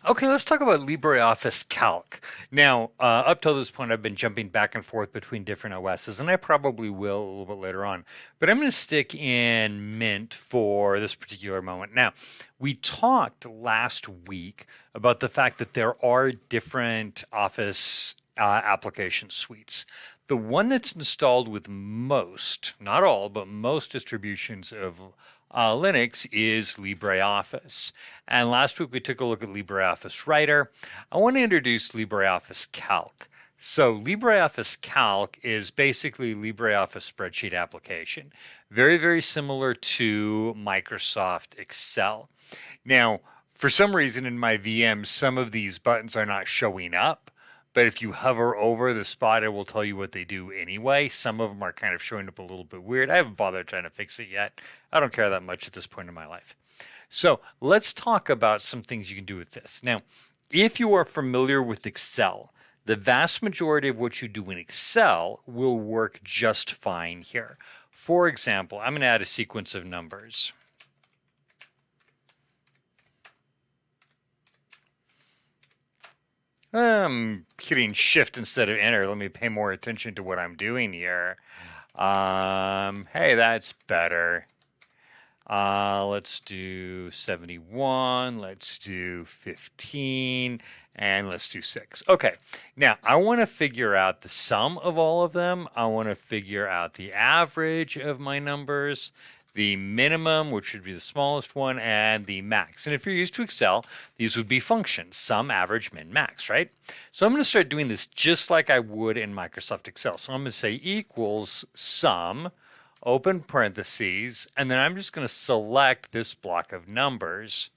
Okay, let's talk about LibreOffice Calc. Now, up till this point, I've been jumping back and forth between different OSs, and I probably will a little bit later on. But I'm going to stick in Mint for this particular moment. Now, we talked last week about the fact that there are different Office application suites. The one that's installed with most, not all, but most distributions of Linux is LibreOffice. And last week we took a look at LibreOffice Writer. I want to introduce LibreOffice Calc. So LibreOffice Calc is basically LibreOffice spreadsheet application. Very, very similar to Microsoft Excel. Now, for some reason in my VM, some of these buttons are not showing up. But if you hover over the spot, it will tell you what they do anyway. Some of them are kind of showing up a little bit weird. I haven't bothered trying to fix it yet. I don't care that much at this point in my life. So let's talk about some things you can do with this. Now, if you are familiar with Excel, the vast majority of what you do in Excel will work just fine here. For example, I'm going to add a sequence of numbers. I'm hitting shift instead of enter. Let me pay more attention to what I'm doing here. Hey, that's better. Let's do 71. Let's do 15. And let's do 6. Okay. Now, I want to figure out the sum of all of them. I want to figure out the average of my numbers, the minimum, which would be the smallest one, and the max. And if you're used to Excel, these would be functions, sum, average, min, max, right? So I'm going to start doing this just like I would in Microsoft Excel. So I'm going to say equals sum, open parentheses, and then I'm just going to select this block of numbers,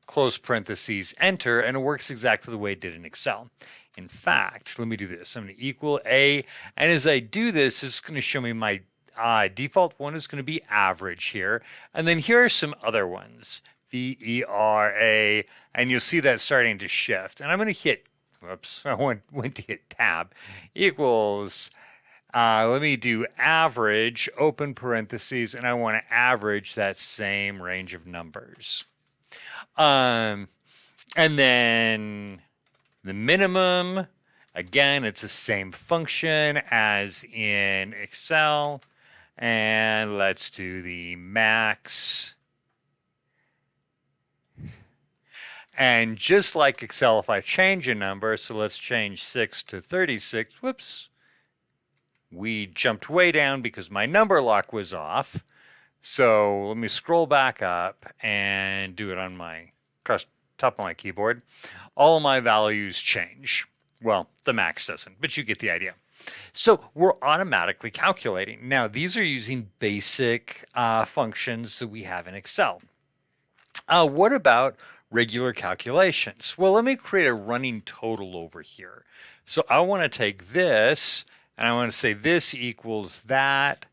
close parentheses, enter, and it works exactly the way it did in Excel. In fact, let me do this. I'm going to equal A, and as I do this, it's going to show me my default one is going to be average here. And then here are some other ones. VERA. And you'll see that starting to shift. And I'm going to hit, whoops, I went to hit tab. Equals, let me do average, open parentheses, and I want to average that same range of numbers. And then the minimum, again, it's the same function as in Excel. And let's do the max. And just like Excel, if I change a number, so let's change 6 to 36, whoops, we jumped way down because my number lock was off. So let me scroll back up and do it on my top of my keyboard. All of my values change. Well, the max doesn't, but you get the idea. So we're automatically calculating. Now, these are using basic functions that we have in Excel. What about regular calculations? Well, let me create a running total over here. So I want to take this, and I want to say this equals that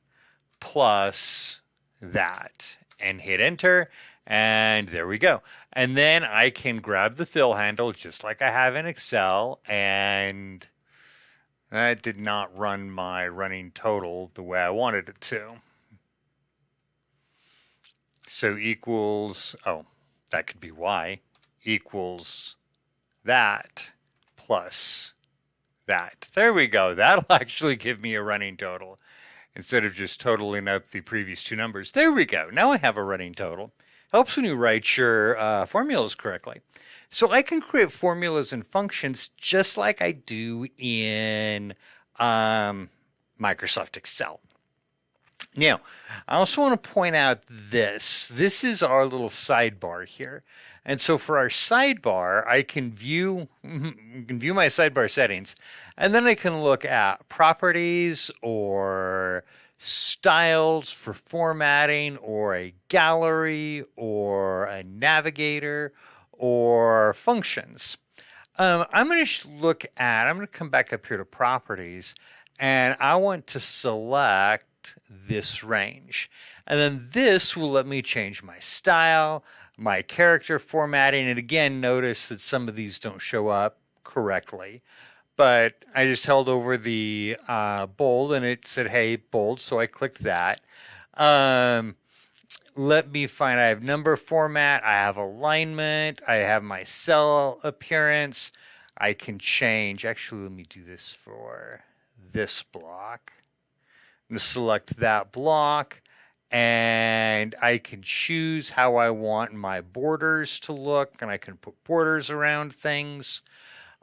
plus that, and hit enter, and there we go. And then I can grab the fill handle just like I have in Excel, and that did not run my running total the way I wanted it to. So equals, oh, that could be y, equals that plus that. There we go. That'll actually give me a running total instead of just totaling up the previous two numbers. There we go. Now I have a running total. Helps when you write your formulas correctly. So I can create formulas and functions just like I do in Microsoft Excel. Now, I also want to point out this. This is our little sidebar here. And so for our sidebar, I can view my sidebar settings, and then I can look at properties or styles for formatting or a gallery or a navigator or functions. I'm going to come back up here to properties, and I want to select this range. And then this will let me change my style, my character formatting. And again, notice that some of these don't show up correctly. But I just held over the bold and it said, hey, bold. So I clicked that. let me find, I have number format, I have alignment, I have my cell appearance. I can change, actually, let me do this for this block. I'm going to select that block, and I can choose how I want my borders to look, and I can put borders around things.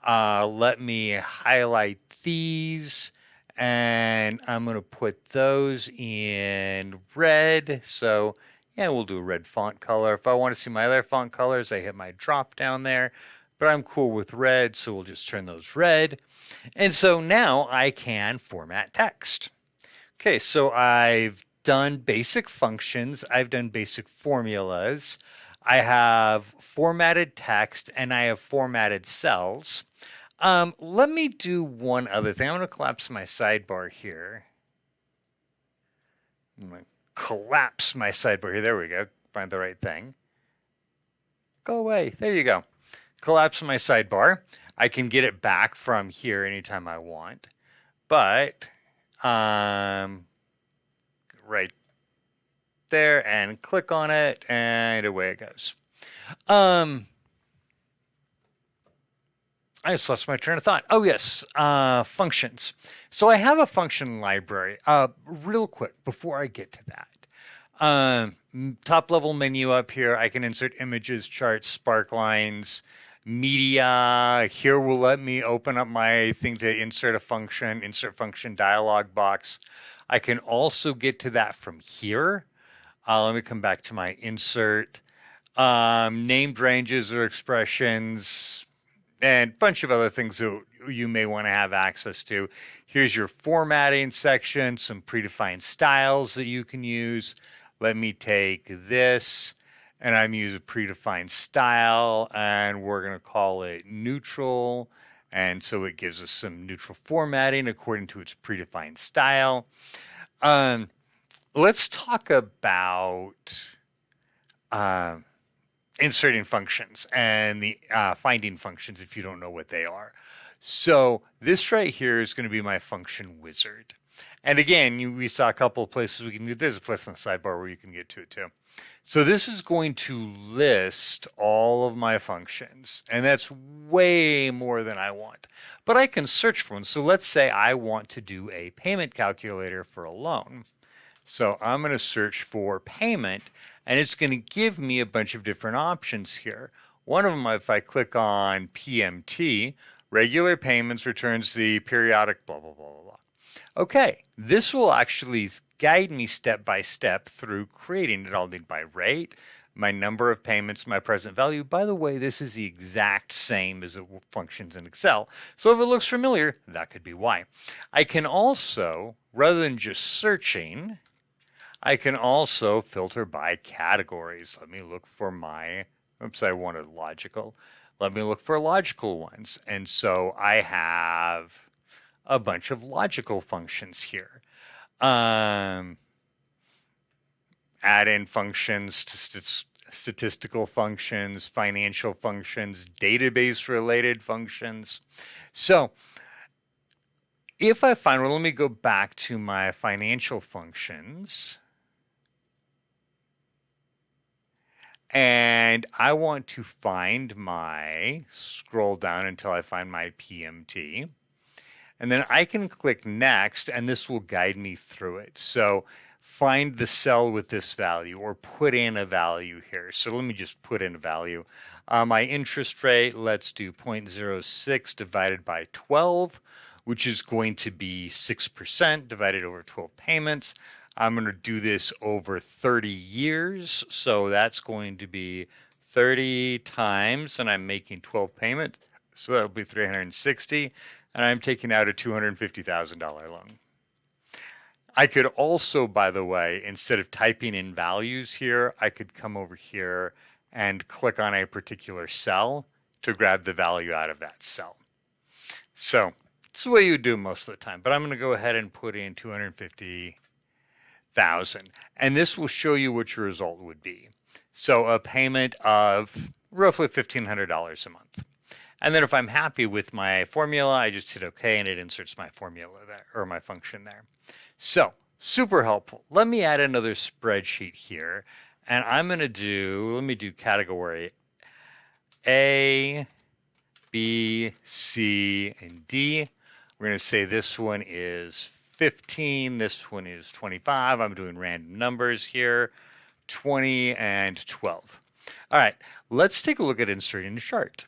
Let me highlight these, and I'm going to put those in red. So yeah, we'll do a red font color. If I want to see my other font colors, I hit my drop down there, but I'm cool with red, so we'll just turn those red. And so now I can format text. Okay, so I've done basic functions, I've done basic formulas, I have formatted text, and I have formatted cells. Let me do one other thing. I'm going to collapse my sidebar here. I'm going to collapse my sidebar here. There we go. Find the right thing. Go away. There you go. Collapse my sidebar. I can get it back from here anytime I want. But right there and click on it and away it goes. I just lost my train of thought. Oh, yes, functions. So I have a function library. Real quick, before I get to that. Top level menu up here, I can insert images, charts, sparklines, media. Here will let me open up my thing to insert a function, insert function dialog box. I can also get to that from here. Let me come back to my insert. Named ranges or expressions, and a bunch of other things that you may want to have access to. Here's your formatting section, some predefined styles that you can use. Let me take this, and I'm using a predefined style, and we're going to call it neutral. And so it gives us some neutral formatting according to its predefined style. Let's talk about inserting functions and the finding functions if you don't know what they are. So this right here is going to be my function wizard. And again, we saw a couple of places we can do. There's a place on the sidebar where you can get to it too. So this is going to list all of my functions, and that's way more than I want. But I can search for one. So let's say I want to do a payment calculator for a loan. So I'm going to search for payment, and it's going to give me a bunch of different options here. One of them, if I click on PMT, regular payments returns the periodic blah, blah, blah, blah, blah. Okay, this will actually guide me step by step through creating it. I'll need my rate, my number of payments, my present value. By the way, this is the exact same as it functions in Excel. So if it looks familiar, that could be why. I can also, rather than just searching, I can also filter by categories. Let me look for my, oops, I wanted logical. Let me look for logical ones. And so I have a bunch of logical functions here. Add in functions to statistical functions, financial functions, database related functions. So if I find, well, let me go back to my financial functions. And I want to find my, scroll down until I find my PMT. And then I can click next, and this will guide me through it. So find the cell with this value, or put in a value here. So let me just put in a value. My interest rate, let's do 0.06 divided by 12, which is going to be 6% divided over 12 payments. I'm going to do this over 30 years. So that's going to be 30 times, and I'm making 12 payments. So that'll be 360. And I'm taking out a $250,000 loan. I could also, by the way, instead of typing in values here, I could come over here and click on a particular cell to grab the value out of that cell. So it's the way you do most of the time. But I'm going to go ahead and put in 250,000. And this will show you what your result would be. So a payment of roughly $1,500 a month. And then if I'm happy with my formula, I just hit OK, and it inserts my formula there, or my function there. So super helpful. Let me add another spreadsheet here. And I'm going to let me do category A, B, C, and D. We're going to say this one is 15, this one is 25. I'm doing random numbers here, 20 and 12. All right, let's take a look at inserting a chart.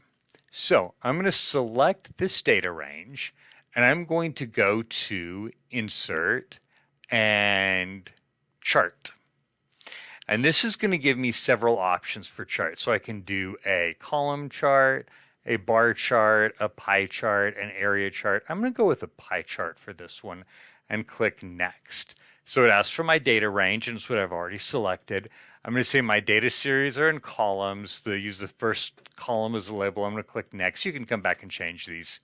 So I'm going to select this data range, and I'm going to go to Insert and Chart. And this is going to give me several options for charts. So I can do a column chart, a bar chart, a pie chart, an area chart. I'm going to go with a pie chart for this one and click Next. So it asks for my data range, and it's what I've already selected. I'm going to say my data series are in columns. Use the first column as a label. I'm going to click Next. You can come back and change these.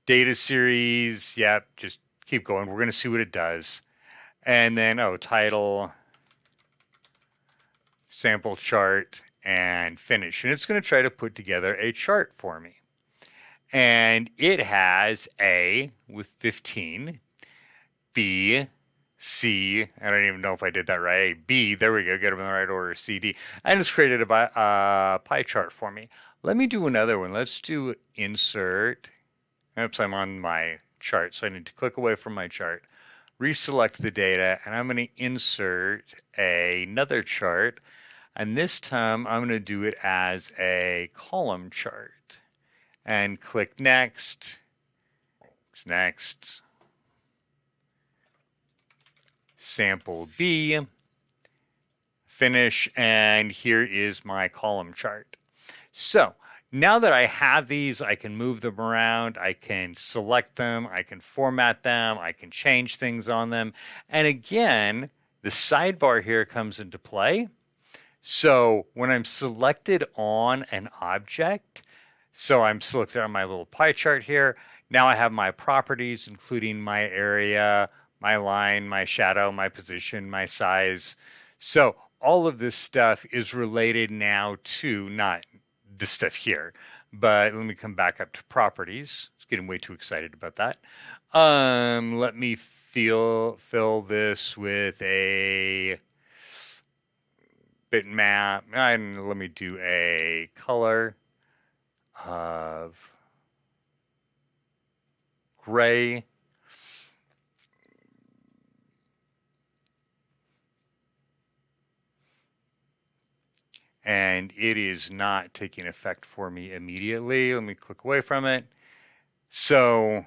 Data series, yeah, just keep going. We're going to see what it does. And then, title, sample chart, and finish. And it's going to try to put together a chart for me. And it has A with 15, B, C, I don't even know if I did that right, B, there we go, get them in the right order, C, D. And it's created a pie chart for me. Let me do another one. Let's do Insert. Oops, I'm on my chart, so I need to click away from my chart, reselect the data, and I'm going to insert another chart. And this time, I'm going to do it as a column chart. And click Next. Next. Sample B. Finish. And here is my column chart. So now that I have these, I can move them around. I can select them. I can format them. I can change things on them. And again, the sidebar here comes into play. So when I'm selected on an object, so I'm selected on my little pie chart here, now I have my properties, including my area, my line, my shadow, my position, my size. So all of this stuff is related now to not this stuff here, but let me come back up to properties. I was getting way too excited about that. Let me fill this with a bitmap, and let me do a color of gray. And it is not taking effect for me immediately. Let me click away from it. So,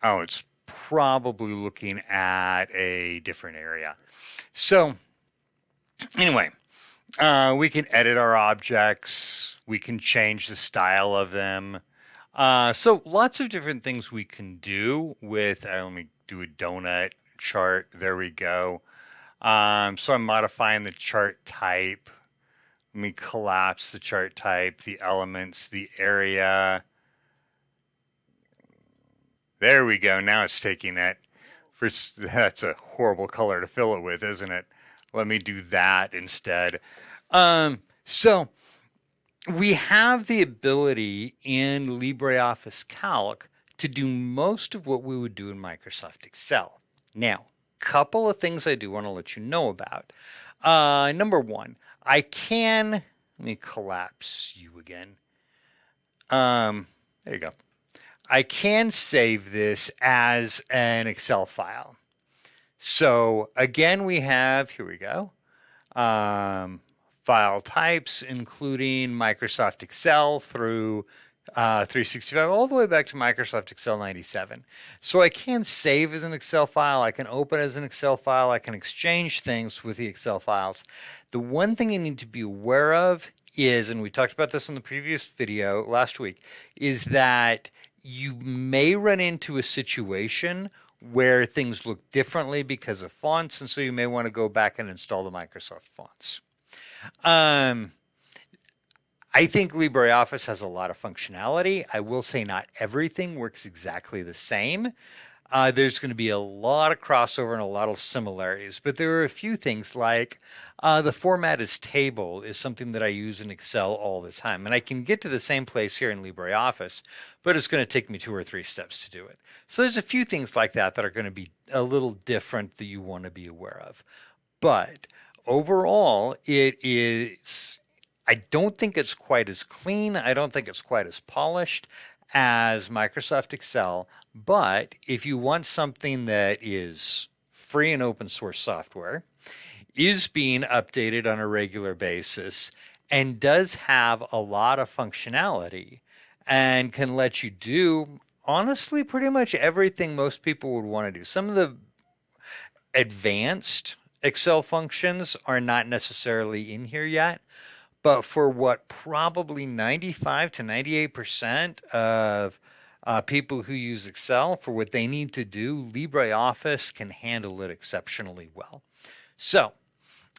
it's probably looking at a different area. So, anyway, we can edit our objects. We can change the style of them. So lots of different things we can do with, let me do a donut chart. There we go. So I'm modifying the chart type. Let me collapse the chart type, the elements, the area. There we go. Now it's taking it. That's a horrible color to fill it with, isn't it? Let me do that instead. So we have the ability in LibreOffice Calc to do most of what we would do in Microsoft Excel. Now, couple of things I do want to let you know about. Number one, let me collapse you again. There you go. I can save this as an Excel file. So again, we have, here we go, file types, including Microsoft Excel through 365, all the way back to Microsoft Excel 97. So I can save as an Excel file, I can open as an Excel file, I can exchange things with the Excel files. The one thing you need to be aware of is, and we talked about this in the previous video last week, is that you may run into a situation where things look differently because of fonts, and so you may want to go back and install the Microsoft fonts. I think LibreOffice has a lot of functionality. I will say not everything works exactly the same. there's going to be a lot of crossover and a lot of similarities, but there are a few things like the format as table is something that I use in Excel all the time. And I can get to the same place here in LibreOffice, but it's going to take me 2 or 3 steps to do it. So there's a few things like that that are going to be a little different that you want to be aware of. But overall, I don't think it's quite as clean. I don't think it's quite as polished as Microsoft Excel. But if you want something that is free and open source software, is being updated on a regular basis, and does have a lot of functionality and can let you do, honestly, pretty much everything most people would want to do. Some of the advanced Excel functions are not necessarily in here yet, but for what probably 95 to 98% of people who use Excel, for what they need to do, LibreOffice can handle it exceptionally well. So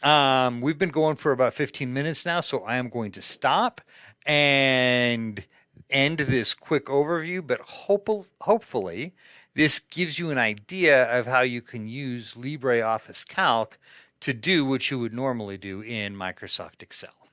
we've been going for about 15 minutes now, so I am going to stop and end this quick overview, but hopefully this gives you an idea of how you can use LibreOffice Calc to do what you would normally do in Microsoft Excel.